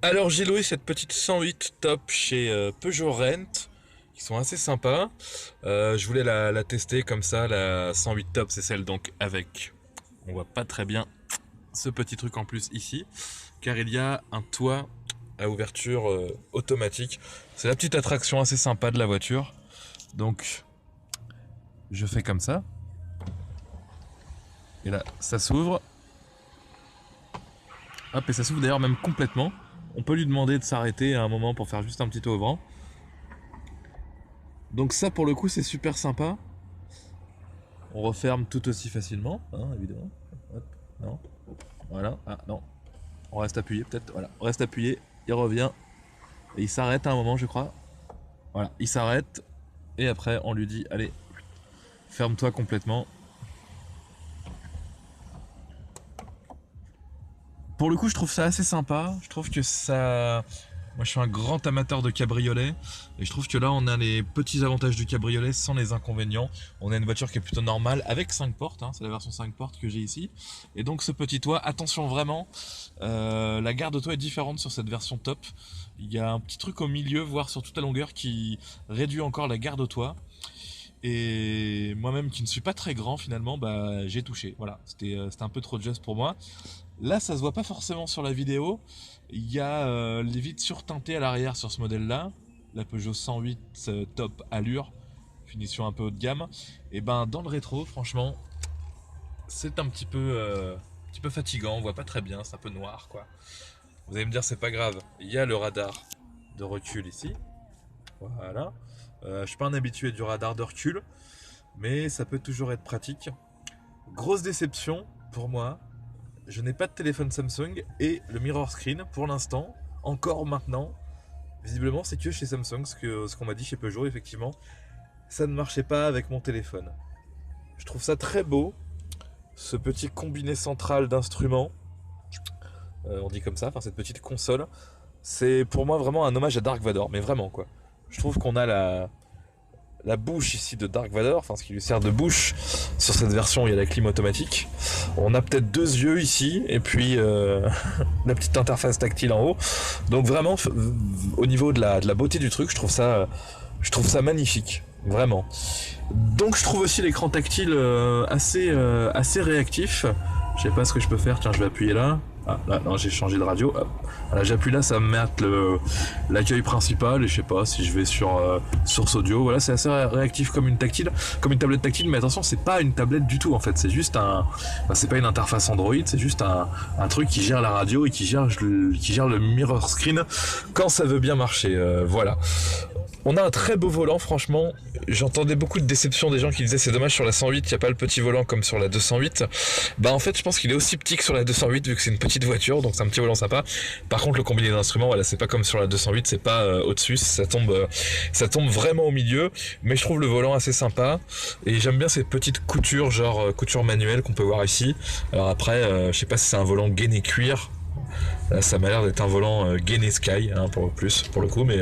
Alors j'ai loué cette petite 108 top chez Peugeot Rent, qui sont assez sympas. Je voulais la tester comme ça, la 108 top, c'est celle donc avec, on voit pas très bien ce petit truc en plus ici, car il y a un toit à ouverture automatique. C'est la petite attraction assez sympa de la voiture. Donc je fais comme ça, et là ça s'ouvre. Hop, et ça s'ouvre d'ailleurs même complètement. On peut lui demander de s'arrêter à un moment pour faire juste un petit tour au vent. Donc ça pour le coup c'est super sympa. On referme tout aussi facilement, hein, évidemment. Hop, non. Voilà, ah non. On reste appuyé peut-être, voilà. On reste appuyé, il revient. Et il s'arrête à un moment je crois. Voilà, il s'arrête. Et après on lui dit, allez, ferme-toi complètement. Pour le coup je trouve ça assez sympa. Je trouve que ça... Moi je suis un grand amateur de cabriolet et je trouve que là on a les petits avantages du cabriolet sans les inconvénients. On a une voiture qui est plutôt normale avec 5 portes, hein, c'est la version 5 portes que j'ai ici. Et donc ce petit toit, attention vraiment, la garde-toit est différente sur cette version top. Il y a un petit truc au milieu, voire sur toute la longueur, qui réduit encore la garde-toit. Et moi-même qui ne suis pas très grand finalement, bah j'ai touché. Voilà, c'était un peu trop juste pour moi. Là, ça se voit pas forcément sur la vidéo. Il y a les vitres surteintées à l'arrière sur ce modèle-là. La Peugeot 108 Top Allure, finition un peu haut de gamme. Et ben dans le rétro, franchement, c'est un petit peu fatigant. On voit pas très bien, c'est un peu noir, quoi. Vous allez me dire, c'est pas grave. Il y a le radar de recul ici. Voilà. Je suis pas un habitué du radar de recul, mais ça peut toujours être pratique. Grosse déception pour moi, je n'ai pas de téléphone Samsung et le mirror screen pour l'instant, encore maintenant, visiblement c'est que chez Samsung, ce qu'on m'a dit chez Peugeot effectivement, ça ne marchait pas avec mon téléphone. Je trouve ça très beau, ce petit combiné central d'instruments, on dit comme ça, enfin cette petite console, c'est pour moi vraiment un hommage à Dark Vador, mais vraiment quoi. Je trouve qu'on a la bouche ici de Dark Vador, enfin ce qui lui sert de bouche. Sur cette version, il y a la clim automatique. On a peut-être deux yeux ici, et puis la petite interface tactile en haut. Donc vraiment, au niveau de la beauté du truc, je trouve ça magnifique, vraiment. Donc je trouve aussi l'écran tactile assez réactif. Je sais pas ce que je peux faire. Tiens, je vais appuyer là. Ah, là, non, j'ai changé de radio. Hop. Voilà, j'appuie là, ça va me mettre l'accueil principal et je sais pas si je vais sur source audio. Voilà, c'est assez réactif comme une tactile, comme une tablette tactile. Mais attention, c'est pas une tablette du tout en fait. C'est juste enfin, c'est pas une interface Android. C'est juste un truc qui gère la radio et qui gère le mirror screen quand ça veut bien marcher. Voilà. On a un très beau volant, franchement. J'entendais beaucoup de déceptions des gens qui disaient c'est dommage sur la 108, il n'y a pas le petit volant comme sur la 208. Bah en fait, je pense qu'il est aussi petit que sur la 208 vu que c'est une petite voiture, donc c'est un petit volant sympa. Par contre, le combiné d'instruments, voilà, c'est pas comme sur la 208, c'est pas au-dessus, ça tombe vraiment au milieu. Mais je trouve le volant assez sympa et j'aime bien ces petites coutures, genre couture manuelle qu'on peut voir ici. Alors après, je sais pas si c'est un volant gainé cuir. Là, ça m'a l'air d'être un volant Gainé Sky, hein, pour le coup, mais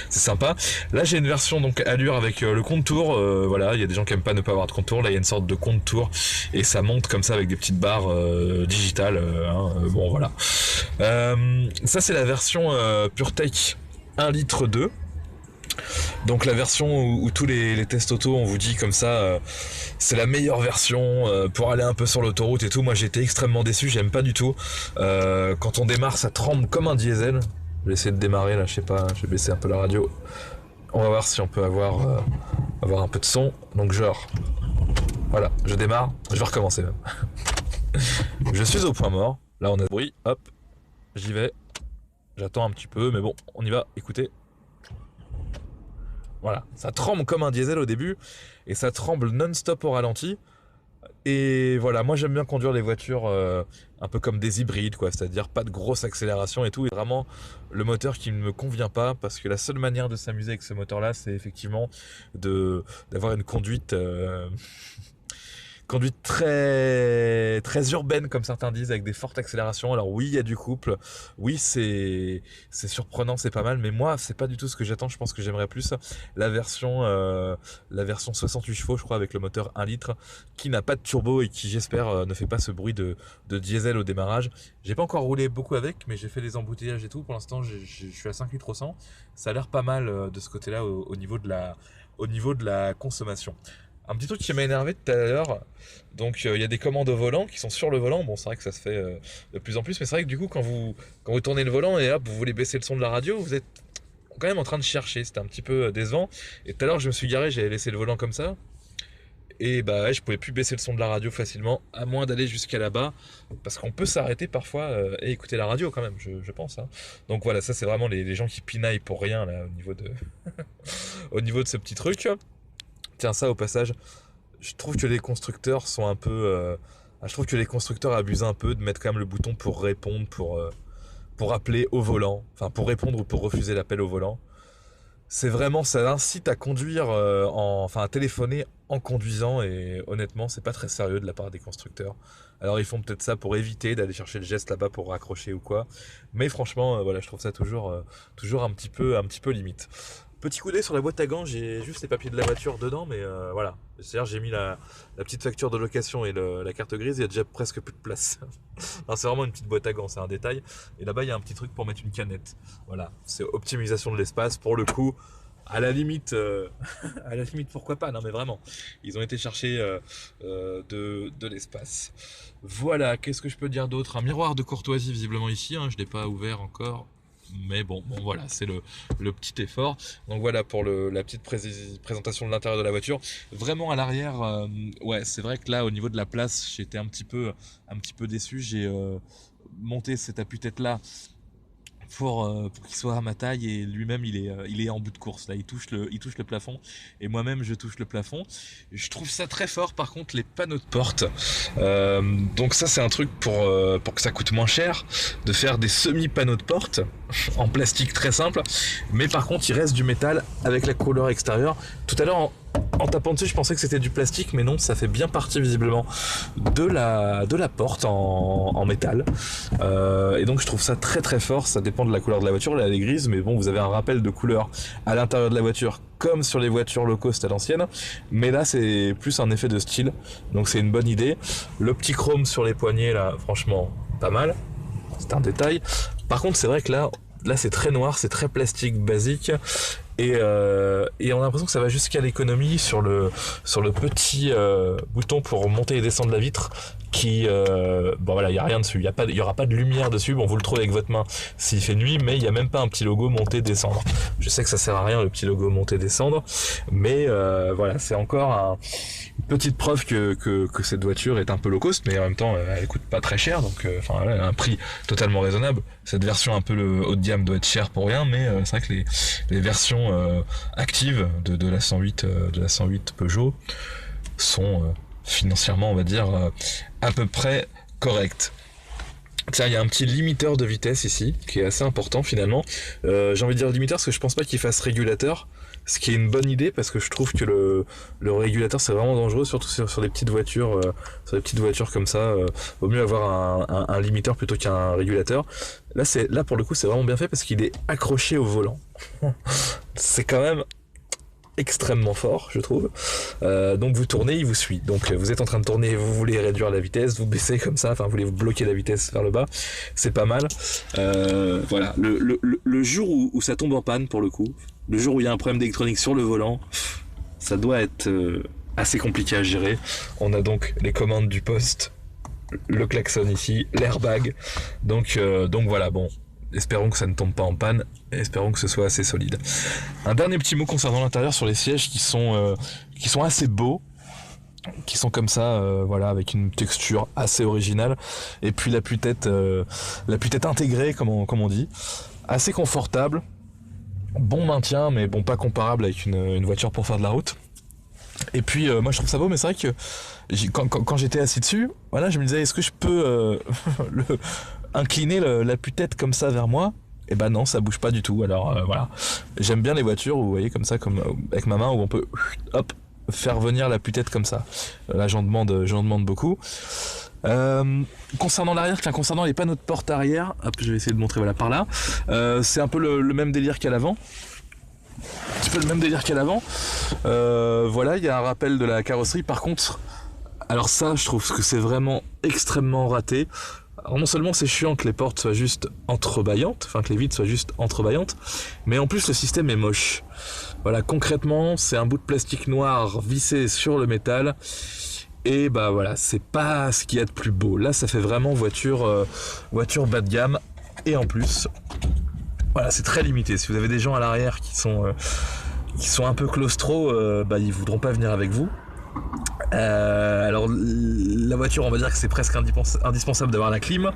c'est sympa. Là, j'ai une version donc Allure avec le contour. Voilà, il y a des gens qui aiment pas ne pas avoir de contour. Là, il y a une sorte de contour et ça monte comme ça avec des petites barres digitales. Bon, voilà. Ça, c'est la version PureTech 1 litre 2. Donc la version où tous les tests auto on vous dit comme ça c'est la meilleure version pour aller un peu sur l'autoroute et tout. Moi j'ai été extrêmement déçu, j'aime pas du tout. Quand on démarre ça tremble comme un diesel. Je vais essayer de démarrer là, je sais pas, je vais baisser un peu la radio. On va voir si on peut avoir un peu de son. Donc genre, voilà, je démarre, je vais recommencer même. Je suis au point mort, là on a bruit, hop, j'y vais. J'attends un petit peu, mais bon, on y va, écoutez. Voilà, ça tremble comme un diesel au début et ça tremble non-stop au ralenti. Et voilà, moi j'aime bien conduire les voitures un peu comme des hybrides, quoi, c'est-à-dire pas de grosse accélération et tout. Et vraiment le moteur qui ne me convient pas parce que la seule manière de s'amuser avec ce moteur-là, c'est effectivement d'avoir une conduite conduite très très urbaine comme certains disent, avec des fortes accélérations. Alors oui, il y a du couple, oui c'est surprenant, c'est pas mal, mais moi c'est pas du tout ce que j'attends. Je pense que j'aimerais plus la version 68 chevaux, je crois, avec le moteur 1 litre, qui n'a pas de turbo et qui, j'espère, ne fait pas ce bruit de diesel au démarrage. J'ai pas encore roulé beaucoup avec, mais j'ai fait des embouteillages et tout. Pour l'instant, je suis à 5 litres au 100. Ça a l'air pas mal de ce côté-là au niveau de la consommation. Un petit truc qui m'a énervé tout à l'heure, donc il y a des commandes au volant qui sont sur le volant. Bon, c'est vrai que ça se fait de plus en plus, mais c'est vrai que du coup, quand vous tournez le volant et hop, vous voulez baisser le son de la radio, vous êtes quand même en train de chercher. C'était un petit peu décevant. Et tout à l'heure, je me suis garé, j'avais laissé le volant comme ça. Et bah ouais, je pouvais plus baisser le son de la radio facilement, à moins d'aller jusqu'à là-bas, parce qu'on peut s'arrêter parfois et écouter la radio quand même, je pense. Hein. Donc voilà, ça c'est vraiment les gens qui pinaillent pour rien là au niveau de ce petit truc. Tiens, ça au passage, je trouve que les constructeurs sont un peu, je trouve que les constructeurs abusent un peu de mettre quand même le bouton pour répondre, pour appeler au volant, enfin pour répondre ou pour refuser l'appel au volant. C'est vraiment, ça incite à conduire, enfin à téléphoner en conduisant, et honnêtement, c'est pas très sérieux de la part des constructeurs. Alors ils font peut-être ça pour éviter d'aller chercher le geste là-bas pour raccrocher ou quoi. Mais franchement, voilà, je trouve ça toujours un petit peu limite. Petit coup d'œil sur la boîte à gants, j'ai juste les papiers de la voiture dedans, mais voilà. C'est-à-dire j'ai mis la petite facture de location et la carte grise, il y a déjà presque plus de place. Non, c'est vraiment une petite boîte à gants, c'est un détail. Et là-bas, il y a un petit truc pour mettre une canette. Voilà, c'est optimisation de l'espace. Pour le coup, à la limite, à la limite, pourquoi pas. Non, mais vraiment, ils ont été chercher de l'espace. Voilà, qu'est-ce que je peux dire d'autre? Un miroir de courtoisie visiblement ici, hein, je l'ai pas ouvert encore. Mais bon, voilà, c'est le petit effort. Donc voilà pour la petite présentation de l'intérieur de la voiture. Vraiment à l'arrière, ouais, c'est vrai que là, au niveau de la place, j'étais un petit peu déçu. J'ai monté cet appui-tête là pour qu'il soit à ma taille, et lui-même il est en bout de course là, il touche le plafond, et moi-même je touche le plafond. Je trouve ça très fort. Par contre, les panneaux de porte, donc ça c'est un truc pour que ça coûte moins cher de faire des semi-panneaux de porte en plastique très simple, mais par contre il reste du métal avec la couleur extérieure. Tout à l'heure en tapant dessus, je pensais que c'était du plastique, mais non, ça fait bien partie visiblement de la porte en métal. Et donc je trouve ça très très fort. Ça dépend de la couleur de la voiture. Là elle est grise, mais bon, vous avez un rappel de couleur à l'intérieur de la voiture, comme sur les voitures low cost à l'ancienne. Mais là c'est plus un effet de style, donc c'est une bonne idée. Le petit chrome sur les poignets là, franchement, pas mal. C'est un détail. Par contre, c'est vrai que là c'est très noir, c'est très plastique basique. Et on a l'impression que ça va jusqu'à l'économie sur le petit bouton pour monter et descendre la vitre, qui bon voilà, il y a rien dessus, il y aura pas de lumière dessus. Bon, vous le trouvez avec votre main s'il fait nuit, mais il y a même pas un petit logo monter descendre. Je sais que ça sert à rien, le petit logo monter descendre, mais voilà, c'est encore une petite preuve que cette voiture est un peu low cost, mais en même temps elle coûte pas très cher, donc enfin elle a un prix totalement raisonnable. Cette version un peu le haut de gamme doit être chère pour rien, mais c'est vrai que les versions actives de la 108 Peugeot sont financièrement, on va dire, à peu près correctes. Tiens, il y a un petit limiteur de vitesse ici qui est assez important finalement. J'ai envie de dire limiteur parce que je pense pas qu'il fasse régulateur, ce qui est une bonne idée, parce que je trouve que le régulateur c'est vraiment dangereux, surtout sur les petites voitures, comme ça. Vaut mieux avoir un limiteur plutôt qu'un régulateur. Là pour le coup c'est vraiment bien fait parce qu'il est accroché au volant. C'est quand même extrêmement fort, je trouve. Donc vous tournez, il vous suit. Donc vous êtes en train de tourner, vous voulez réduire la vitesse, vous baissez comme ça, enfin vous voulez bloquer la vitesse vers le bas, c'est pas mal. Voilà, le jour où ça tombe en panne, pour le coup, le jour où il y a un problème d'électronique sur le volant, ça doit être assez compliqué à gérer. On a donc les commandes du poste, le klaxon ici, l'airbag, donc voilà, bon. Espérons que ça ne tombe pas en panne, et espérons que ce soit assez solide. Un dernier petit mot concernant l'intérieur, sur les sièges qui sont assez beaux, qui sont comme ça, voilà, avec une texture assez originale, et puis l'appui-tête intégrée, comme on dit, assez confortable, bon maintien, mais bon, pas comparable avec une voiture pour faire de la route. Et puis moi je trouve ça beau, mais c'est vrai que quand j'étais assis dessus, voilà, je me disais, est-ce que je peux incliner l'appui-tête comme ça vers moi? Et ben non, ça bouge pas du tout. Alors voilà, j'aime bien les voitures où vous voyez comme ça, comme avec ma main, où on peut hop faire venir la putette comme ça. Là j'en demande beaucoup. Concernant l'arrière, concernant les panneaux de porte arrière, hop, je vais essayer de montrer voilà par là. C'est un peu le même délire qu'à l'avant. Un petit peu le même délire qu'à l'avant. Voilà, il y a un rappel de la carrosserie. Par contre, alors ça, je trouve que c'est vraiment extrêmement raté. Alors non seulement c'est chiant que les portes soient juste entrebâillantes, enfin que les vitres soient juste entrebâillantes, mais en plus le système est moche. Voilà, concrètement, c'est un bout de plastique noir vissé sur le métal. Et bah voilà, c'est pas ce qu'il y a de plus beau. Là, ça fait vraiment voiture bas de gamme. Et en plus, voilà, c'est très limité. Si vous avez des gens à l'arrière qui sont un peu claustro, bah ils voudront pas venir avec vous. Alors la voiture, on va dire que c'est presque indispensable d'avoir la clim,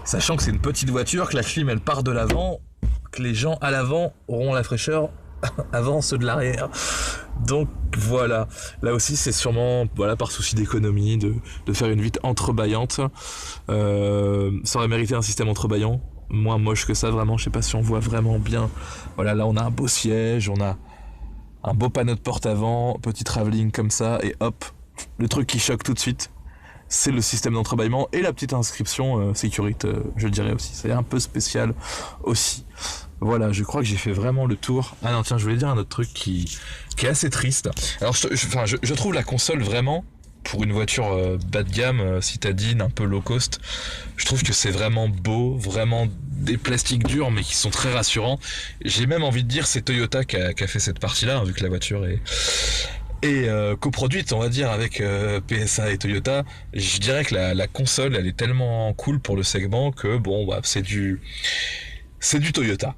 sachant que c'est une petite voiture, que la clim elle part de l'avant, que les gens à l'avant auront la fraîcheur avant ceux de l'arrière. Donc voilà, là aussi c'est sûrement voilà, par souci d'économie de faire une vitre entrebâillante. Ça aurait mérité un système entrebâillant, moins moche que ça vraiment, je sais pas si on voit vraiment bien. Voilà, là on a un beau siège, on a un beau panneau de porte avant, petit travelling comme ça, et hop, le truc qui choque tout de suite, c'est le système d'entrebâillement et la petite inscription sécurité, je dirais aussi. C'est un peu spécial aussi. Voilà, je crois que j'ai fait vraiment le tour. Ah non, tiens, je voulais dire un autre truc qui est assez triste. Alors, je trouve la console vraiment, pour une voiture bas de gamme, citadine, un peu low cost, je trouve que c'est vraiment beau, vraiment des plastiques durs mais qui sont très rassurants. J'ai même envie de dire c'est Toyota qui a fait cette partie-là, hein, vu que la voiture est coproduite, on va dire, avec PSA et Toyota. Je dirais que la console, elle est tellement cool pour le segment que bon, bah, c'est du Toyota.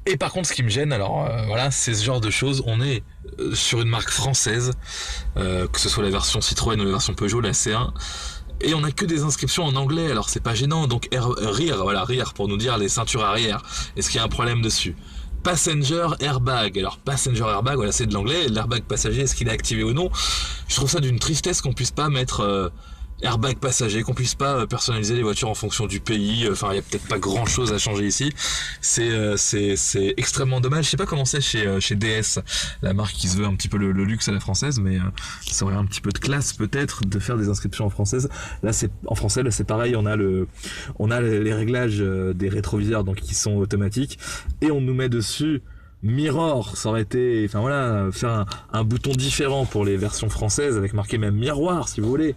Et par contre, ce qui me gêne, alors voilà, c'est ce genre de choses. On est sur une marque française, que ce soit la version Citroën ou la version Peugeot, la C1, et on a que des inscriptions en anglais. Alors c'est pas gênant. Donc rear pour nous dire les ceintures arrière. Est-ce qu'il y a un problème dessus? Passenger airbag. Alors passenger airbag, voilà, c'est de l'anglais. L'airbag passager, est-ce qu'il est activé ou non? Je trouve ça d'une tristesse qu'on puisse pas mettre airbag passager, qu'on puisse pas personnaliser les voitures en fonction du pays. Enfin, il y a peut-être pas grand chose à changer ici. C'est extrêmement dommage. Je sais pas comment c'est chez DS, la marque qui se veut un petit peu le luxe à la française, mais ça aurait un petit peu de classe peut-être de faire des inscriptions en française. Là, c'est en français, là c'est pareil. On a les réglages des rétroviseurs donc qui sont automatiques et on nous met dessus Mirror. Ça aurait été, enfin voilà, faire un bouton différent pour les versions françaises avec marqué même miroir si vous voulez,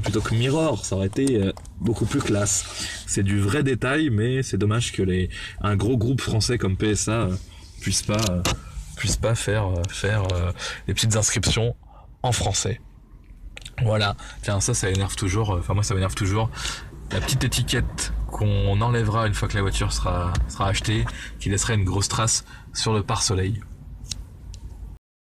plutôt que Mirror, ça aurait été beaucoup plus classe. C'est du vrai détail, mais c'est dommage que un gros groupe français comme PSA puisse pas faire les petites inscriptions en français. Voilà, tiens, ça énerve toujours, enfin moi ça m'énerve toujours. La petite étiquette qu'on enlèvera une fois que la voiture sera achetée, qui laisserait une grosse trace sur le pare-soleil.